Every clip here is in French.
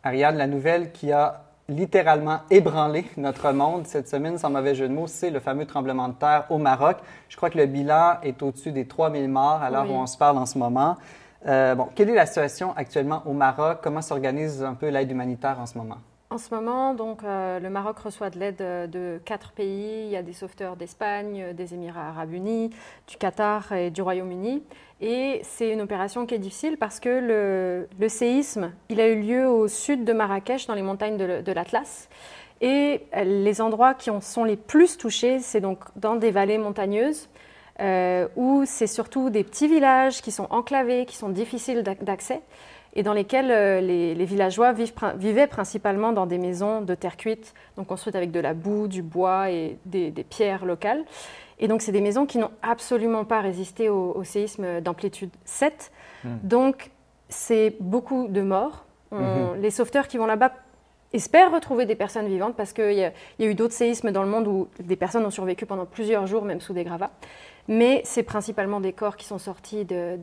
Ariane, la nouvelle qui a littéralement ébranlé notre monde cette semaine, sans mauvais jeu de mots, c'est le fameux tremblement de terre au Maroc. Je crois que le bilan est au-dessus des 3000 morts à l'heure où on se parle en ce moment. Quelle est la situation actuellement au Maroc? Comment s'organise un peu l'aide humanitaire en ce moment? En ce moment, donc, le Maroc reçoit de l'aide de 4 pays. Il y a des sauveteurs d'Espagne, des Émirats arabes unis, du Qatar et du Royaume-Uni. Et c'est une opération qui est difficile parce que le séisme, il a eu lieu au sud de Marrakech, dans les montagnes de l'Atlas. Et les endroits qui sont les plus touchés, c'est donc dans des vallées montagneuses, où c'est surtout des petits villages qui sont enclavés, qui sont difficiles d'accès, et dans lesquels les villageois vivaient principalement dans des maisons de terre cuite, donc construites avec de la boue, du bois et des pierres locales. Et donc, c'est des maisons qui n'ont absolument pas résisté au séisme d'amplitude 7. Donc, c'est beaucoup de morts. Les sauveteurs qui vont là-bas espèrent retrouver des personnes vivantes parce qu'il y a eu d'autres séismes dans le monde où des personnes ont survécu pendant plusieurs jours, même sous des gravats. Mais c'est principalement des corps qui sont sortis de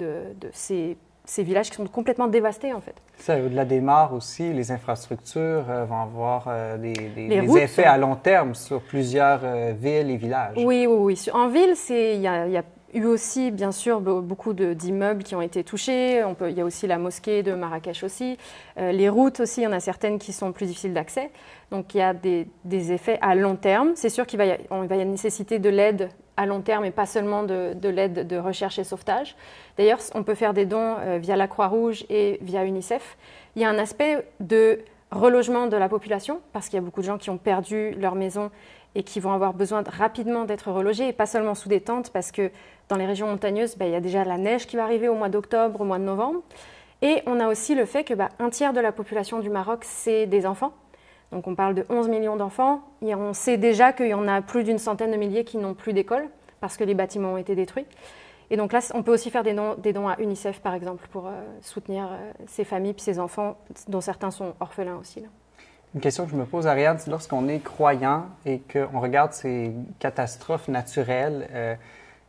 ces villages qui sont complètement dévastés, en fait. Ça, au-delà des morts aussi, les infrastructures vont avoir des effets à long terme sur plusieurs villes et villages. Oui. En ville, il y a eu aussi, bien sûr, beaucoup d'immeubles qui ont été touchés. Il y a aussi la mosquée de Marrakech aussi. Les routes aussi, il y en a certaines qui sont plus difficiles d'accès. Donc, il y a des effets à long terme. C'est sûr qu'il va y nécessiter de l'aide à long terme et pas seulement de l'aide de recherche et sauvetage. D'ailleurs, on peut faire des dons via la Croix-Rouge et via UNICEF. Il y a un aspect de relogement de la population parce qu'il y a beaucoup de gens qui ont perdu leur maison et qui vont avoir besoin rapidement d'être relogés et pas seulement sous des tentes parce que dans les régions montagneuses, il y a déjà la neige qui va arriver au mois d'octobre, au mois de novembre. Et on a aussi le fait que un tiers de la population du Maroc, c'est des enfants. Donc on parle de 11 millions d'enfants. Et on sait déjà qu'il y en a plus d'une centaine de milliers qui n'ont plus d'école parce que les bâtiments ont été détruits. Et donc là, on peut aussi faire des dons à UNICEF, par exemple, pour soutenir ces familles et ces enfants, dont certains sont orphelins aussi. Là. Une question que je me pose, Ariane, c'est lorsqu'on est croyant et qu'on regarde ces catastrophes naturelles,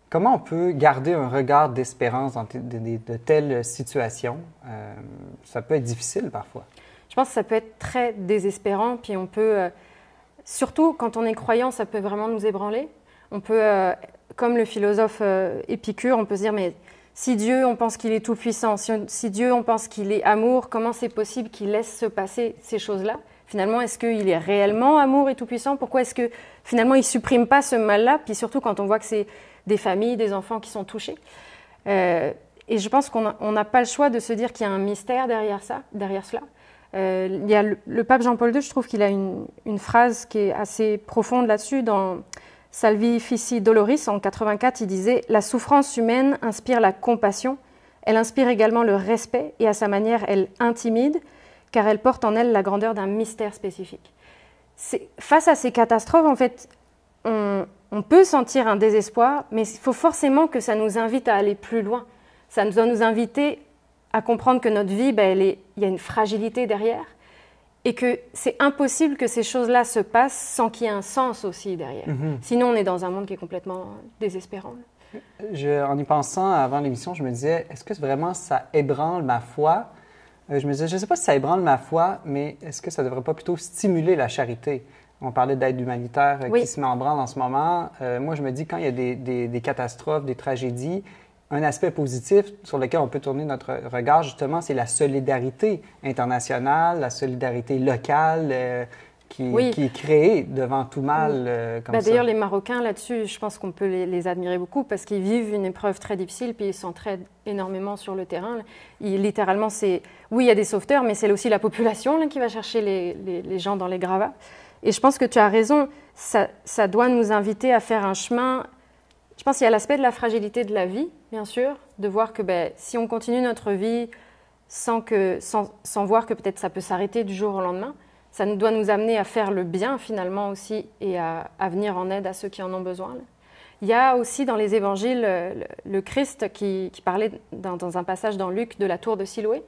comment on peut garder un regard d'espérance dans de telles situations? Ça peut être difficile parfois. Je pense que ça peut être très désespérant, puis on peut, surtout quand on est croyant, ça peut vraiment nous ébranler. On peut, comme le philosophe Épicure, on peut se dire, mais si Dieu, on pense qu'il est tout-puissant, si Dieu, on pense qu'il est amour, comment c'est possible qu'il laisse se passer ces choses-là? Finalement, est-ce qu'il est réellement amour et tout-puissant? Pourquoi est-ce que finalement, il ne supprime pas ce mal-là? Puis surtout quand on voit que c'est des familles, des enfants qui sont touchés. Et je pense qu'on n'a pas le choix de se dire qu'il y a un mystère derrière cela. Il y a le pape Jean-Paul II, je trouve qu'il a une phrase qui est assez profonde là-dessus. Dans Salvi Fici Doloris, en 84, il disait « La souffrance humaine inspire la compassion, elle inspire également le respect et à sa manière, elle intimide, car elle porte en elle la grandeur d'un mystère spécifique. » Face à ces catastrophes, en fait, on peut sentir un désespoir, mais il faut forcément que ça nous invite à aller plus loin. Ça doit nous inviter à comprendre que notre vie, il y a une fragilité derrière et que c'est impossible que ces choses-là se passent sans qu'il y ait un sens aussi derrière. Sinon, on est dans un monde qui est complètement désespérant. En y pensant avant l'émission, je me disais, est-ce que vraiment ça ébranle ma foi? Je me disais, je ne sais pas si ça ébranle ma foi, mais est-ce que ça ne devrait pas plutôt stimuler la charité? On parlait d'aide humanitaire qui se met en branle en ce moment. Moi, je me dis, quand il y a des catastrophes, des tragédies, un aspect positif sur lequel on peut tourner notre regard, justement, c'est la solidarité internationale, la solidarité locale qui est créée devant tout mal comme ça. D'ailleurs, les Marocains, là-dessus, je pense qu'on peut les admirer beaucoup parce qu'ils vivent une épreuve très difficile puis ils s'entraident énormément sur le terrain. Littéralement, il y a des sauveteurs, mais c'est aussi la population là, qui va chercher les gens dans les gravats. Et je pense que tu as raison, ça doit nous inviter à faire un chemin. Je pense qu'il y a l'aspect de la fragilité de la vie, bien sûr, de voir que si on continue notre vie sans voir que peut-être ça peut s'arrêter du jour au lendemain, ça doit nous amener à faire le bien finalement aussi et à venir en aide à ceux qui en ont besoin. Il y a aussi dans les évangiles le Christ qui parlait dans un passage dans Luc de la tour de Siloé.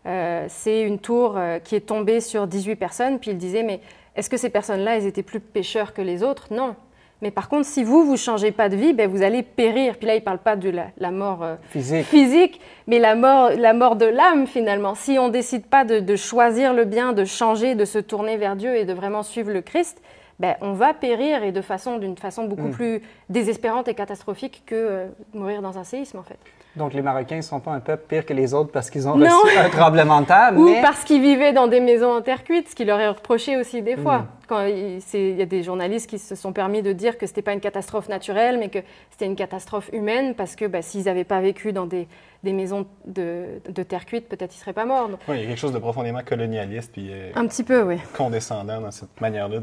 C'est une tour qui est tombée sur 18 personnes, puis il disait « mais est-ce que ces personnes-là, elles étaient plus pécheurs que les autres ?» Non. Mais par contre, si vous ne changez pas de vie, ben, vous allez périr. Puis là, il ne parle pas de la mort physique, mais la mort de l'âme, finalement. Si on ne décide pas de choisir le bien, de changer, de se tourner vers Dieu et de vraiment suivre le Christ, ben, on va périr et d'une façon beaucoup plus désespérante et catastrophique que mourir dans un séisme, en fait. Donc, les Marocains ne sont pas un peuple pire que les autres parce qu'ils ont reçu un tremblement de terre. Ou parce qu'ils vivaient dans des maisons en terre cuite, ce qui leur est reproché aussi des fois. Quand il y a des journalistes qui se sont permis de dire que ce n'était pas une catastrophe naturelle, mais que c'était une catastrophe humaine, parce que s'ils n'avaient pas vécu dans des maisons de terre cuite, peut-être ils ne seraient pas morts. Donc... Oui, il y a quelque chose de profondément colonialiste puis un petit peu, oui. condescendant dans cette manière-là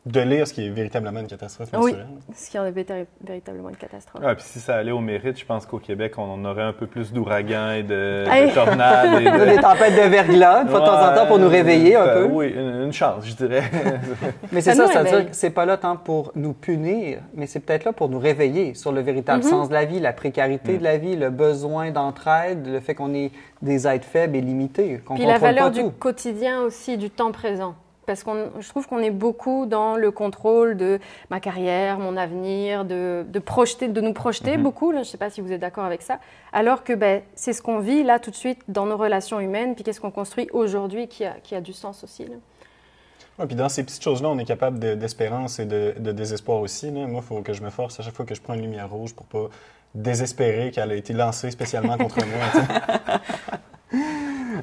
de lire ce qui est véritablement une catastrophe naturelle. Oui, ce qui en est véritablement une catastrophe. Ah, puis si ça allait au mérite, je pense qu'au Québec, on aurait un peu plus d'ouragans et de tornades. Des tempêtes de verglas, de temps en temps, pour nous réveiller un peu. Oui, une chance, je dirais. Mais c'est ça, c'est-à-dire que c'est pas là tant pour nous punir, mais c'est peut-être là pour nous réveiller sur le véritable sens de la vie, la précarité de la vie, le besoin d'entraide, le fait qu'on est des êtres faibles et limités, qu'on puis la valeur du quotidien aussi, du temps présent. Parce que je trouve qu'on est beaucoup dans le contrôle de ma carrière, mon avenir, de nous projeter beaucoup. Là, je ne sais pas si vous êtes d'accord avec ça. Alors que c'est ce qu'on vit là tout de suite dans nos relations humaines, puis qu'est-ce qu'on construit aujourd'hui qui a du sens aussi. Là. Ouais, puis dans ces petites choses-là, on est capable d'espérance et de désespoir aussi. Là. Moi, il faut que je me force à chaque fois que je prends une lumière rouge pour ne pas désespérer qu'elle a été lancée spécialement contre moi.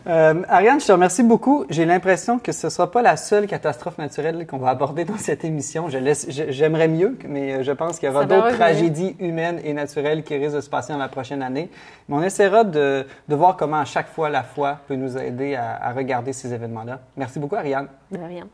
Ariane, je te remercie beaucoup. J'ai l'impression que ce ne sera pas la seule catastrophe naturelle qu'on va aborder dans cette émission. J'aimerais mieux, mais je pense qu'il y aura d'autres tragédies humaines et naturelles qui risquent de se passer dans la prochaine année. Mais on essaiera de voir comment à chaque fois la foi peut nous aider à regarder ces événements-là. Merci beaucoup, Ariane. De rien.